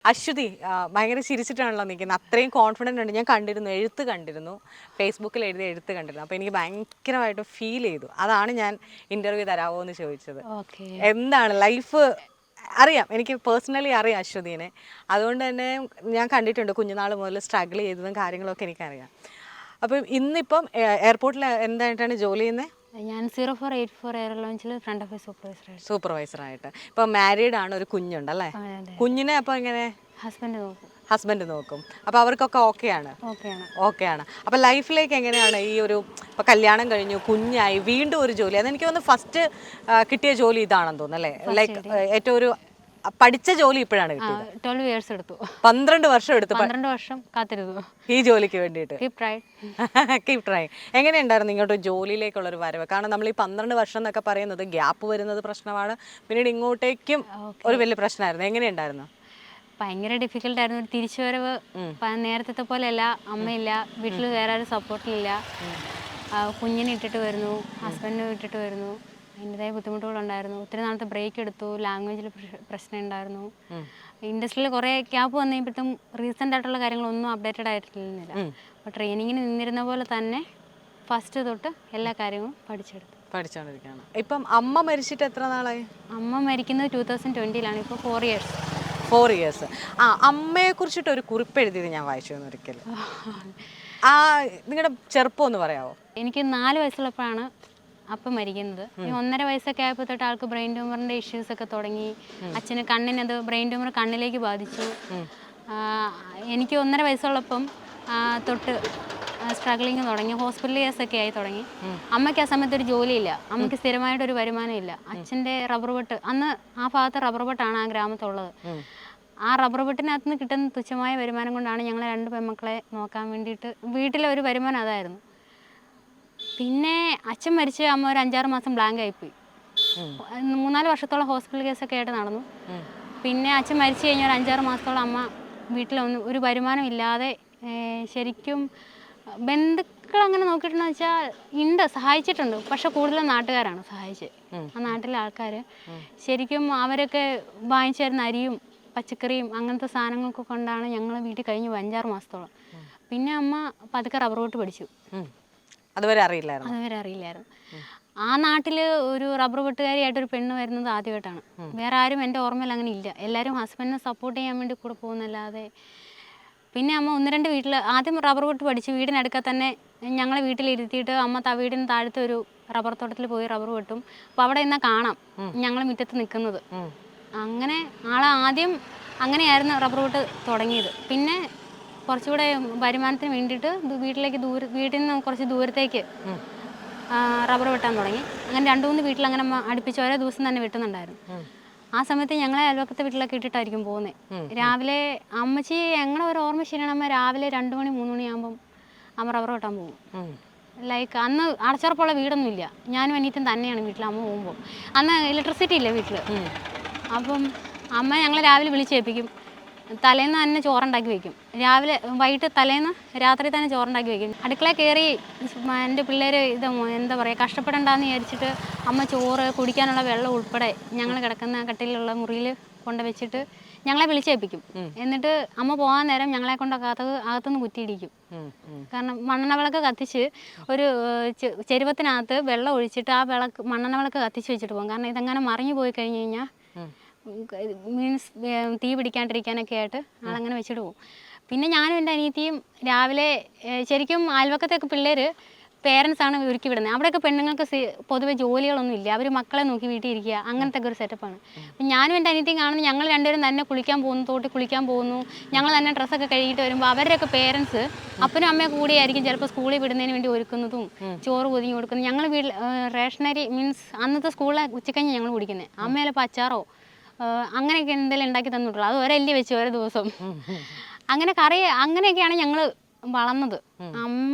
അശ്വതി ഭയങ്കര ചിരിച്ചിട്ടാണല്ലോ നിൽക്കുന്നത്. അത്രയും കോൺഫിഡൻ്റ് ഉണ്ട്. ഞാൻ കണ്ടിരുന്നു, എഴുത്ത് കണ്ടിരുന്നു, ഫേസ്ബുക്കിൽ എഴുതിയ എഴുത്ത് കണ്ടിരുന്നു. അപ്പോൾ എനിക്ക് ഭയങ്കരമായിട്ട് ഫീൽ ചെയ്തു. അതാണ് ഞാൻ ഇൻ്റർവ്യൂ തരാമോ എന്ന് ചോദിച്ചത്. എന്താണ് ലൈഫ് അറിയാം, എനിക്ക് പേഴ്സണലി അറിയാം അശ്വതീനെ. അതുകൊണ്ട് തന്നെ ഞാൻ കണ്ടിട്ടുണ്ട് കുഞ്ഞുനാൾ മുതൽ സ്ട്രഗിൾ ചെയ്തതും കാര്യങ്ങളൊക്കെ എനിക്കറിയാം. അപ്പം ഇന്നിപ്പം എയർപോർട്ടിൽ എന്തായിട്ടാണ് ജോലി ചെയ്യുന്നത്? ഞാൻ 0484 എയർ ലോഞ്ചിൽ ഫ്രണ്ട് ഓഫീസ് സൂപ്പർവൈസറായിട്ട്. ഇപ്പം മാരീഡ് ആണ്, ഒരു കുഞ്ഞുണ്ടല്ലേ? കുഞ്ഞിനെ അപ്പോൾ എങ്ങനെ? ഹസ്ബൻഡ് നോക്കും. അപ്പോൾ അവർക്കൊക്കെ ഓക്കെയാണ്. അപ്പോൾ ലൈഫിലേക്ക് എങ്ങനെയാണ് ഈ ഒരു, ഇപ്പോൾ കല്യാണം കഴിഞ്ഞു, കുഞ്ഞായി, വീണ്ടും ഒരു ജോലി, അതെനിക്ക് തോന്നുന്നു ഫസ്റ്റ് കിട്ടിയ ജോലി ഇതാണെന്ന് തോന്നുന്നു അല്ലേ? ലൈക്ക് ഏറ്റവും ഒരു പഠിച്ച ജോലി ഇപ്പോഴാണ് കിട്ടിയത്. 12 years എടുത്തു. 12 വർഷം എടുത്തു. 12 വർഷം കാത്തിരുന്നു ഈ ജോലിക്ക് വേണ്ടിയിട്ട്. Keep try. എങ്ങനെയുണ്ടായിരുന്നു ഇങ്ങോട്ട് ജോലിയിലേക്കുള്ളൊരു വരവ്? കാരണം നമ്മൾ ഈ 12 വർഷം എന്നൊക്കെ പറയുന്നത് ഗ്യാപ്പ് വരുന്നത് പ്രശ്നമാണ്, പിന്നീട് ഇങ്ങോട്ടേക്കും ഒരു വലിയ പ്രശ്നമായിരുന്നു. എങ്ങനെയുണ്ടായിരുന്നു? ഭയങ്കര ഡിഫിക്കൽട്ടായിരുന്നു. ഒരു തിരിച്ചുവരവ് നേരത്തെ പോലെയല്ല. അമ്മയില്ല, വീട്ടിൽ വേറെ ആരും സപ്പോർട്ടിലില്ല. കുഞ്ഞിനെ ഇട്ടിട്ട് വരുന്നു, ഹസ്ബൻഡിനെ ഇട്ടിട്ട് വരുന്നു. അതിൻ്റെതായ ബുദ്ധിമുട്ടുകളുണ്ടായിരുന്നു. ഒത്തിരി നാളത്തെ ബ്രേക്ക് എടുത്തു. ലാംഗ്വേജിൽ പ്രശ്നം ഉണ്ടായിരുന്നു. ഇൻഡസ്ട്രിയിൽ കുറേ ഗ്യാപ്പ് വന്നു കഴിയുമ്പോഴത്തും റീസെൻ്റ് ആയിട്ടുള്ള കാര്യങ്ങളൊന്നും അപ്ഡേറ്റഡ് ആയിട്ടിരുന്നില്ല. അപ്പോൾ ട്രെയിനിങ്ങിന് നിന്നിരുന്ന പോലെ തന്നെ ഫസ്റ്റ് തൊട്ട് എല്ലാ കാര്യങ്ങളും പഠിച്ചുകൊണ്ടിരിക്കുകയാണ്. ഇപ്പം അമ്മ മരിച്ചിട്ട് എത്ര നാളായി? അമ്മ മരിക്കുന്നത് 2020 ഇപ്പോൾ 4 years. അമ്മയെ കുറിച്ചിട്ട് ഒരു കുറിപ്പ് എഴുതിയത് ഞാൻ വായിച്ചു ഒരിക്കലും. നിങ്ങളുടെ ചെറുപ്പം ഒന്ന് പറയാമോ? എനിക്ക് 4 വയസ്സുള്ളപ്പോഴാണ് അപ്പം മരിക്കുന്നത്. 1.5 വയസ്സൊക്കെ ആയപ്പോൾ തൊട്ട് ആൾക്ക് ബ്രെയിൻ ട്യൂമറിൻ്റെ ഇഷ്യൂസൊക്കെ തുടങ്ങി. അച്ഛന് കണ്ണിനത് ബ്രെയിൻ ട്യൂമർ കണ്ണിലേക്ക് ബാധിച്ചു. എനിക്ക് 1.5 വയസ്സുള്ളപ്പം തൊട്ട് സ്ട്രഗ്ലിങ് തുടങ്ങി. ഹോസ്പിറ്റൽ കേസൊക്കെ ആയി തുടങ്ങി. അമ്മയ്ക്ക് ആ സമയത്ത് ഒരു ജോലിയില്ല, അമ്മയ്ക്ക് സ്ഥിരമായിട്ടൊരു വരുമാനമില്ല. അച്ഛൻ്റെ റബ്ബർ വെട്ട്, അന്ന് ആ ഭാഗത്ത് റബ്ബർ വെട്ടാണ് ആ ഗ്രാമത്തുള്ളത്. ആ റബ്ബർ വെട്ടിനകത്ത് നിന്ന് കിട്ടുന്ന തുച്ഛമായ വരുമാനം കൊണ്ടാണ് ഞങ്ങളെ 2 പെൺമക്കളെ നോക്കാൻ വേണ്ടിയിട്ട്, വീട്ടിലെ ഒരു വരുമാനം അതായിരുന്നു. പിന്നെ അച്ഛൻ മരിച്ച് അമ്മ ഒരു 5-6 മാസം ബ്ലാങ്ക് ആയിപ്പോയി. 3-4 വർഷത്തോളം ഹോസ്പിറ്റൽ കേസൊക്കെ ആയിട്ട് നടന്നു. പിന്നെ അച്ഛൻ മരിച്ചു കഴിഞ്ഞാൽ ഒരു 5-6 മാസത്തോളം അമ്മ വീട്ടിലൊന്നും ഒരു വരുമാനം ഇല്ലാതെ, ശരിക്കും ബന്ധുക്കൾ അങ്ങനെ നോക്കിയിട്ടുണ്ടെന്ന് വെച്ചാൽ സഹായിച്ചിട്ടുണ്ട്. പക്ഷെ കൂടുതലും നാട്ടുകാരാണ് സഹായിച്ചത്. ആ നാട്ടിലെ ആൾക്കാർ ശരിക്കും അവരൊക്കെ വാങ്ങിച്ചു തരുന്ന അരിയും പച്ചക്കറിയും അങ്ങനത്തെ സാധനങ്ങളൊക്കെ കൊണ്ടാണ് ഞങ്ങൾ വീട്ടിൽ കഴിഞ്ഞു 5-6 മാസത്തോളം. പിന്നെ അമ്മ പതുക്കെ റബ്ബർ വെട്ട് പഠിച്ചു. അതുവരെ അറിയില്ലായിരുന്നു. ആ നാട്ടിൽ ഒരു റബ്ബർ വെട്ടുകാരിയായിട്ടൊരു പെണ്ണ് വരുന്നത് ആദ്യമായിട്ടാണ്. വേറെ ആരും എൻ്റെ ഓർമ്മയിൽ അങ്ങനെ ഇല്ല. എല്ലാവരും ഹസ്ബൻഡിനെ സപ്പോർട്ട് ചെയ്യാൻ വേണ്ടി കൂടെ പോകുന്നല്ലാതെ. പിന്നെ അമ്മ 1-2 വീട്ടിൽ ആദ്യം റബ്ബർ വെട്ട് പഠിച്ചു. വീടിനടുക്ക തന്നെ ഞങ്ങളെ വീട്ടിലിരുത്തിയിട്ട് അമ്മ വീടിന് താഴത്തെ ഒരു റബ്ബർ തോട്ടത്തിൽ പോയി റബ്ബർ വെട്ടും. അപ്പോൾ അവിടെ നിന്നാൽ കാണാം ഞങ്ങൾ മുറ്റത്ത് നിൽക്കുന്നത്. അങ്ങനെ ആദ്യം അങ്ങനെയായിരുന്നു റബ്ബർ വെട്ട് തുടങ്ങിയത്. പിന്നെ കുറച്ചുകൂടെ വരുമാനത്തിന് വേണ്ടിയിട്ട് വീട്ടിൽ നിന്ന് കുറച്ച് ദൂരത്തേക്ക് റബ്ബർ വെട്ടാൻ തുടങ്ങി. അങ്ങനെ 2-3 വീട്ടിൽ അങ്ങനെ അടുപ്പിച്ച് ഓരോ ദിവസം തന്നെ വെട്ടുന്നുണ്ടായിരുന്നു. ആ സമയത്ത് ഞങ്ങളെ അയൽവക്കത്തെ വീട്ടിലൊക്കെ ഇട്ടിട്ടായിരിക്കും പോകുന്നത്. രാവിലെ അമ്മച്ചി ഞങ്ങളുടെ ഒരു ഓർമ്മ ശരിയാണ്, അമ്മ രാവിലെ 2 മണി 3 മണിയാകുമ്പം അമ്മ റബ്ബർ വെട്ടാൻ പോകും. ലൈക്ക് അന്ന് അടച്ചുറപ്പുള്ള വീടൊന്നും ഇല്ല. ഞാനും അനിയത്തും തന്നെയാണ് വീട്ടിൽ അമ്മ പോകുമ്പോൾ. അന്ന് ഇലക്ട്രിസിറ്റി ഇല്ല വീട്ടിൽ. അപ്പം അമ്മ ഞങ്ങളെ രാവിലെ വിളിച്ചേൽപ്പിക്കും. തലേന്ന് തന്നെ ചോറുണ്ടാക്കി വയ്ക്കും. വൈകിട്ട് തലേന്ന് രാത്രി തന്നെ ചോറുണ്ടാക്കി വയ്ക്കും. അടുക്കളയിൽ കയറി എൻ്റെ പിള്ളേർ എന്താ പറയുക കഷ്ടപ്പെടണ്ടെന്ന് വിചാരിച്ചിട്ട് അമ്മ ചോറ് കുടിക്കാനുള്ള വെള്ളം ഉൾപ്പെടെ ഞങ്ങൾ കിടക്കുന്ന കട്ടിലുള്ള മുറിയിൽ കൊണ്ട് വെച്ചിട്ട് ഞങ്ങളെ വിളിച്ചേൽപ്പിക്കും. എന്നിട്ട് അമ്മ പോകാൻ നേരം ഞങ്ങളെ കൊണ്ട് അകത്തുനിന്ന് കുറ്റിയിടിക്കും. കാരണം മണ്ണെണ്ണ വിളക്ക് കത്തിച്ച് ഒരു ചെരുവത്തിനകത്ത് വെള്ളം ഒഴിച്ചിട്ട് ആ മണ്ണെണ്ണ വിളക്ക് കത്തിച്ച് വെച്ചിട്ട് പോകും. കാരണം ഇതെങ്ങനെ മറിഞ്ഞു പോയി കഴിഞ്ഞ് കഴിഞ്ഞാൽ മീൻസ് തീ പിടിക്കാണ്ടിരിക്കാനൊക്കെ ആയിട്ട് ആളങ്ങനെ വെച്ചിട്ട് പോകും. പിന്നെ ഞാനും എൻ്റെ അനിയത്തിയും രാവിലെ ശരിക്കും അയൽവക്കത്തൊക്കെ പിള്ളേർ പേരൻസാണ് ഒരുക്കി വിടുന്നത്. അവിടെയൊക്കെ പെണ്ണുങ്ങൾക്ക് പൊതുവെ ജോലികളൊന്നും ഇല്ല. അവർ മക്കളെ നോക്കി വീട്ടിൽ ഇരിക്കുക, അങ്ങനത്തെ ഒക്കെ ഒരു സെറ്റപ്പാണ്. അപ്പം ഞാനും എൻ്റെ അനിയത്തിയും കാണുന്നു ഞങ്ങൾ 2 പേരും തന്നെ കുളിക്കാൻ പോകുന്നു, തോട്ടിൽ കുളിക്കാൻ പോകുന്നു. ഞങ്ങൾ തന്നെ ഡ്രസ്സൊക്കെ കഴുകിയിട്ട് വരുമ്പോൾ അവരുടെയൊക്കെ പേരൻസ് അപ്പനും അമ്മയും കൂടിയായിരിക്കും ചിലപ്പോൾ സ്കൂളിൽ വിടുന്നതിന് വേണ്ടി ഒരുക്കുന്നതും ചോറ് പൊതിഞ്ഞ് കൊടുക്കുന്നതും. ഞങ്ങൾ വീട്ടിൽ റേഷനറി മീൻസ് അന്നത്തെ സ്കൂളിലെ ഉച്ചക്കഞ്ഞി ഞങ്ങൾ കുടിക്കുന്നത്. അമ്മ ചിലപ്പോൾ അച്ചാറോ അങ്ങനെയൊക്കെ എന്തെങ്കിലും ഉണ്ടാക്കി തന്നിട്ടുള്ളൂ. അത് ഒരല്ലി വെച്ച് ഓരോ ദിവസം അങ്ങനെ അങ്ങനെയൊക്കെയാണ് ഞങ്ങൾ വളർന്നത്.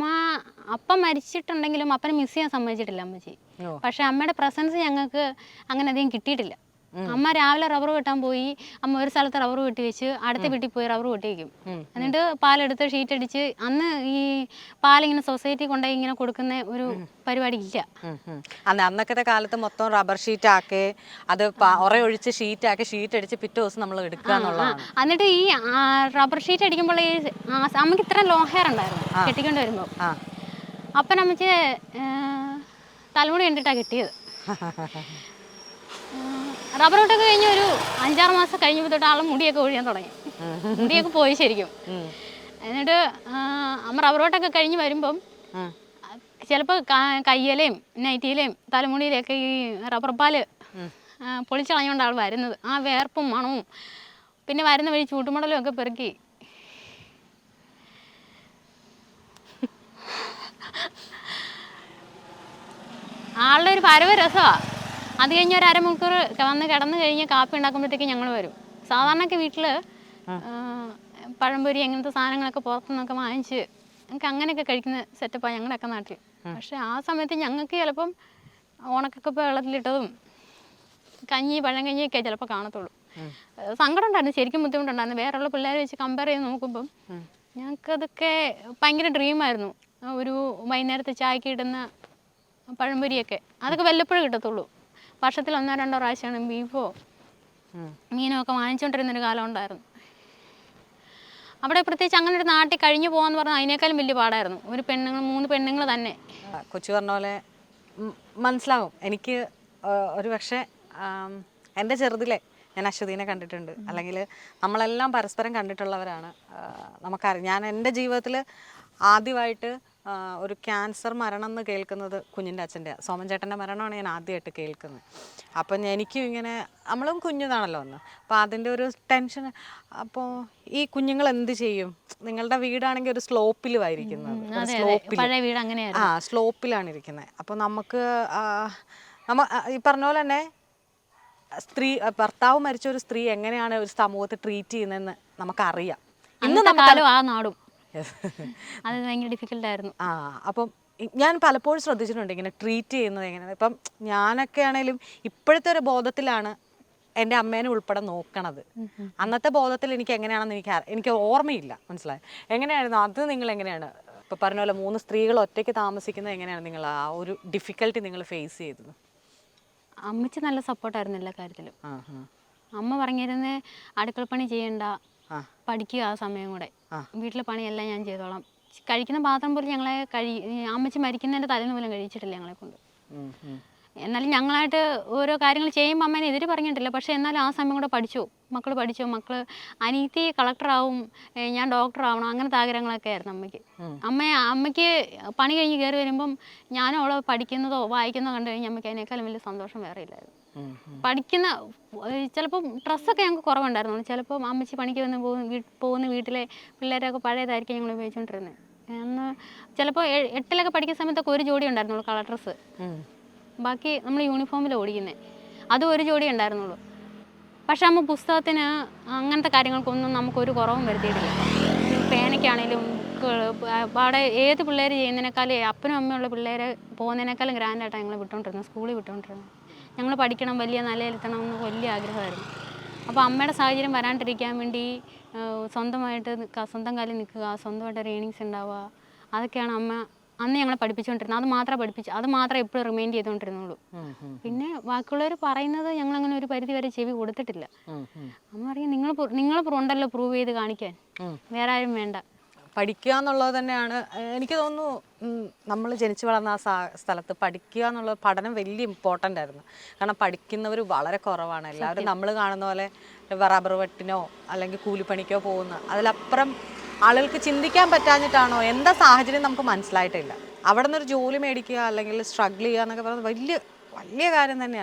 അപ്പം മരിച്ചിട്ടുണ്ടെങ്കിലും അപ്പനെ മിസ് ചെയ്യാൻ സമ്മതിച്ചിട്ടില്ല അമ്മച്ചി. പക്ഷെ അമ്മയുടെ പ്രസൻസ് ഞങ്ങൾക്ക് അങ്ങനെ അധികം കിട്ടിയിട്ടില്ല. അമ്മ രാവിലെ റബ്ബർ വെട്ടാൻ പോയി, അമ്മ ഒരു സ്ഥലത്ത് റബ്ബർ വെട്ടി വെച്ച് അടുത്ത വീട്ടിൽ പോയി റബ്ബർ വെട്ടി വയ്ക്കും. എന്നിട്ട് പാലെടുത്ത് ഷീറ്റ് അടിച്ച്, അന്ന് ഈ പാലിങ്ങനെ സൊസൈറ്റി കൊണ്ടുപോയി ഇങ്ങനെ കൊടുക്കുന്ന ഒരു പരിപാടി ഇല്ല. അന്നൊക്കെ കാലത്ത് മൊത്തം റബ്ബർ ഷീറ്റ് ആക്കി അത് ഒഴിച്ച് ഷീറ്റ് ആക്കി ഷീറ്റ് അടിച്ച് പിറ്റേ ദിവസം നമ്മൾ എടുക്കുക എന്നുള്ളതാണ്. എന്നിട്ട് ഈ റബ്ബർ ഷീറ്റ് അടിക്കുമ്പോൾ ഈ അമ്മക്ക് ഇത്ര ലോങ് ഹെയർ ഉണ്ടായിരുന്നു കെട്ടിക്കൊണ്ട് വരുമ്പോൾ. അപ്പം അമ്മച്ച് തലമുടി കണ്ടിട്ടാണ് കിട്ടിയത്. റബ്ബർ വെട്ടൊക്കെ കഴിഞ്ഞ് ഒരു 5-6 മാസം കഴിഞ്ഞപ്പോൾ തൊട്ട് ആളും മുടിയൊക്കെ ഒഴിയാൻ തുടങ്ങി. മുടിയൊക്കെ പോയി ശരിക്കും. എന്നിട്ട് അമ്മ റബ്ബർ വെട്ടൊക്കെ കഴിഞ്ഞ് വരുമ്പം ചിലപ്പോൾ കയ്യലേയും നൈറ്റിയിലേയും തലമുടിയിലൊക്കെ ഈ റബ്ബർ പാല് പൊളിച്ചളഞ്ഞുകൊണ്ട് ആൾ വരുന്നത്. ആ വേർപ്പും മണവും പിന്നെ വരുന്ന വഴി ചൂട്ടുമടലും ഒക്കെ പെറുക്കി ആളുടെ ഒരു പരവ രസമാണ്. അത് കഴിഞ്ഞ് ഒരു അരമണിക്കൂർ വന്ന് കിടന്ന് കഴിഞ്ഞ് കാപ്പി ഉണ്ടാക്കുമ്പോഴത്തേക്ക് ഞങ്ങൾ വരും. സാധാരണയൊക്കെ വീട്ടിൽ പഴംപൊരി അങ്ങനത്തെ സാധനങ്ങളൊക്കെ പുറത്തുനിന്നൊക്കെ വാങ്ങിച്ച് ഞങ്ങൾക്ക് അങ്ങനെയൊക്കെ കഴിക്കുന്ന സെറ്റപ്പാണ് ഞങ്ങളുടെയൊക്കെ നാട്ടിൽ. പക്ഷെ ആ സമയത്ത് ഞങ്ങൾക്ക് ചിലപ്പം ഓണക്കൊക്കെ വെള്ളത്തിലിട്ടതും പഴങ്കഞ്ഞിയൊക്കെ ചിലപ്പോൾ കാണത്തുള്ളൂ. സങ്കടം ഉണ്ടായിരുന്നു, ശരിക്കും ബുദ്ധിമുട്ടുണ്ടായിരുന്നു. വേറെയുള്ള പിള്ളേരെ വെച്ച് കമ്പയർ ചെയ്ത് നോക്കുമ്പം ഞങ്ങൾക്കതൊക്കെ ഭയങ്കര ഡ്രീമായിരുന്നു. ഒരു വൈകുന്നേരത്തെ ചായക്ക് ഇടുന്ന പഴംപൊരിയൊക്കെ അതൊക്കെ വല്ലപ്പോഴും കിട്ടത്തുള്ളൂ. വർഷത്തിൽ 1-2 പ്രാവശ്യമാണ് ബീഫോ മീനോ ഒക്കെ വാങ്ങിച്ചുകൊണ്ടിരുന്നൊരു കാലം ഉണ്ടായിരുന്നു. അവിടെ പ്രത്യേകിച്ച് അങ്ങനെ ഒരു നാട്ടിൽ കഴിഞ്ഞു പോകാന്ന് പറഞ്ഞാൽ അതിനേക്കാളും വലിയ പാടായിരുന്നു. 3 പെണ്ണുങ്ങൾ തന്നെ. കൊച്ചു പറഞ്ഞ പോലെ മനസ്സിലാവും എനിക്ക്. ഒരു പക്ഷേ എൻ്റെ ചെറുതിലെ ഞാൻ അശ്വതീനെ കണ്ടിട്ടുണ്ട്, അല്ലെങ്കിൽ നമ്മളെല്ലാം പരസ്പരം കണ്ടിട്ടുള്ളവരാണ്. നമുക്കറിയാം. ഞാൻ എൻ്റെ ജീവിതത്തിൽ ആദ്യമായിട്ട് ഒരു ക്യാൻസർ മരണം എന്ന് കേൾക്കുന്നത് കുഞ്ഞിൻ്റെ അച്ഛൻ്റെ സോമൻ ചേട്ടൻ്റെ മരണമാണ് ഞാൻ ആദ്യമായിട്ട് കേൾക്കുന്നത്. അപ്പം എനിക്കും ഇങ്ങനെ നമ്മളും കുഞ്ഞിതാണല്ലോ ഒന്ന്, അപ്പോൾ അതിൻ്റെ ഒരു ടെൻഷൻ. അപ്പോൾ ഈ കുഞ്ഞുങ്ങൾ എന്ത് ചെയ്യും? നിങ്ങളുടെ വീടാണെങ്കിൽ ഒരു സ്ലോപ്പിലുമായിരിക്കുന്നത്, സ്ലോപ്പിലാണ് ഇരിക്കുന്നത്. അപ്പോൾ നമുക്ക് ഈ പറഞ്ഞ പോലെ തന്നെ ഭർത്താവ് മരിച്ച ഒരു സ്ത്രീ എങ്ങനെയാണ് ഒരു സമൂഹത്തെ ട്രീറ്റ് ചെയ്യുന്നതെന്ന് നമുക്കറിയാം. ഇന്ന് നമുക്ക് ആ നാടും അത് ഭയങ്കര ഡിഫിക്കൽട്ടായിരുന്നു. അപ്പം ഞാൻ പലപ്പോഴും ശ്രദ്ധിച്ചിട്ടുണ്ട് ഇങ്ങനെ ട്രീറ്റ് ചെയ്യുന്നത് എങ്ങനെയാണ്. ഇപ്പം ഞാനൊക്കെ ആണെങ്കിലും ഇപ്പോഴത്തെ ഒരു ബോധത്തിലാണ് എൻ്റെ അമ്മേനെ ഉൾപ്പെടെ നോക്കണത്. അന്നത്തെ ബോധത്തിൽ എനിക്ക് എങ്ങനെയാണെന്ന് എനിക്ക് ഓർമ്മയില്ല. മനസ്സിലായി? എങ്ങനെയായിരുന്നു അത്? നിങ്ങൾ എങ്ങനെയാണ് ഇപ്പം പറഞ്ഞ പോലെ 3 സ്ത്രീകൾ ഒറ്റയ്ക്ക് താമസിക്കുന്നത് എങ്ങനെയാണ് നിങ്ങൾ ആ ഒരു ഡിഫിക്കൽട്ടി നിങ്ങൾ ഫേസ് ചെയ്തത്? അമ്മച്ചി നല്ല സപ്പോർട്ടായിരുന്നു എല്ലാ കാര്യത്തിലും. അമ്മ പറഞ്ഞിരുന്നേ അടുക്കളപ്പണി ചെയ്യണ്ട, പഠിക്കുക, ആ സമയം കൂടെ വീട്ടിലെ പണിയെല്ലാം ഞാൻ ചെയ്തോളാം. കഴിക്കുന്ന പാത്രം പോലും ഞങ്ങളെ അമ്മച്ചി മരിക്കുന്നതിൻ്റെ തലേന്ന് പോലും കഴിച്ചിട്ടില്ല ഞങ്ങളെ കൊണ്ട്. എന്നാലും ഞങ്ങളായിട്ട് ഓരോ കാര്യങ്ങൾ ചെയ്യുമ്പോൾ അമ്മേനെ എതിര് പറഞ്ഞിട്ടില്ല. പക്ഷേ എന്നാലും ആ സമയം കൂടെ മക്കൾ പഠിച്ചു. അനിയത്തി കളക്ടറാവും, ഞാൻ ഡോക്ടറാവണം, അങ്ങനത്തെ ആഗ്രഹങ്ങളൊക്കെ ആയിരുന്നു അമ്മയ്ക്ക്. അമ്മയ്ക്ക് പണി കഴിഞ്ഞ് കയറി വരുമ്പം ഞാനും അവളെ പഠിക്കുന്നതോ വായിക്കുന്നതോ കണ്ടു കഴിഞ്ഞാൽ അമ്മയ്ക്ക് അതിനേക്കാളും വലിയ സന്തോഷം വേറെ ഇല്ലായിരുന്നു. പഠിക്കുന്ന ചിലപ്പം ഡ്രസ്സൊക്കെ ഞങ്ങൾക്ക് കുറവുണ്ടായിരുന്നു. ചിലപ്പം അമ്മച്ചി പണിക്ക് വന്ന് പോകുന്ന വീട്ടിലെ പിള്ളേരൊക്കെ പഴയതായിരിക്കും ഞങ്ങൾ ഉപയോഗിച്ചുകൊണ്ടിരുന്നത്. അന്ന് ചിലപ്പോൾ 8-ലൊക്കെ പഠിക്കുന്ന സമയത്തൊക്കെ ഒരു ജോഡി ഉണ്ടായിരുന്നുള്ളൂ കളർ ഡ്രസ്സ്. ബാക്കി നമ്മൾ യൂണിഫോമിൽ ഓടിക്കുന്നത്, അതും ഒരു ജോഡി ഉണ്ടായിരുന്നുള്ളൂ. പക്ഷെ അമ്മ പുസ്തകത്തിന് അങ്ങനത്തെ കാര്യങ്ങൾക്കൊന്നും നമുക്കൊരു കുറവും വരുത്തിയിട്ടില്ല. പേനയ്ക്കാണേലും അവിടെ ഏത് പിള്ളേർ ചെയ്യുന്നതിനേക്കാളും അപ്പനും അമ്മയുള്ള പിള്ളേർ പോകുന്നതിനേക്കാളും ഗ്രാൻഡായിട്ടാണ് ഞങ്ങൾ വിട്ടുകൊണ്ടിരുന്നത്, സ്കൂളിൽ വിട്ടുകൊണ്ടിരുന്നത്. ഞങ്ങൾ പഠിക്കണം, വലിയ നിലയിലെത്തണം എന്ന് വലിയ ആഗ്രഹമായിരുന്നു. അപ്പോൾ അമ്മയുടെ സാഹചര്യം വരാണ്ടിരിക്കാൻ വേണ്ടി സ്വന്തമായിട്ട് സ്വന്തം കാലിൽ നിൽക്കുക, സ്വന്തമായിട്ട് ഒരു ഏണിങ്സ് ഉണ്ടാവുക, അതൊക്കെയാണ് അമ്മ അന്ന് ഞങ്ങളെ പഠിപ്പിച്ചുകൊണ്ടിരുന്നത്. അത് മാത്രമേ എപ്പോഴും റിമൈൻഡ് ചെയ്തുകൊണ്ടിരുന്നുള്ളൂ. പിന്നെ ബാക്കിയുള്ളവർ പറയുന്നത് ഞങ്ങളങ്ങനെ ഒരു പരിധി വരെ ചെവി കൊടുത്തിട്ടില്ല. അമ്മ പറയും, നിങ്ങൾ ഉണ്ടല്ലോ പ്രൂവ് ചെയ്ത് കാണിക്കാൻ, വേറെ ആരും വേണ്ട. പഠിക്കുക എന്നുള്ളത് തന്നെയാണ് എനിക്ക് തോന്നുന്നു. നമ്മൾ ജനിച്ചു വളർന്ന ആ സ്ഥലത്ത് പഠിക്കുക എന്നുള്ള പഠനം വലിയ ഇമ്പോർട്ടൻ്റ് ആയിരുന്നു. കാരണം പഠിക്കുന്നവർ വളരെ കുറവാണ്. എല്ലാവരും നമ്മൾ കാണുന്ന പോലെ റബ്ബർ വെട്ടിനോ അല്ലെങ്കിൽ കൂലിപ്പണിക്കോ പോകുന്ന, അതിലപ്പുറം ആളുകൾക്ക് ചിന്തിക്കാൻ പറ്റാഞ്ഞിട്ടാണോ എന്താ സാഹചര്യം നമുക്ക് മനസ്സിലായിട്ടില്ല. അവിടെ നിന്നൊരു ജോലി മേടിക്കുക അല്ലെങ്കിൽ സ്ട്രഗിൾ ചെയ്യുക എന്നൊക്കെ പറയുന്നത് വലിയ കാര്യം തന്നെയാണ്.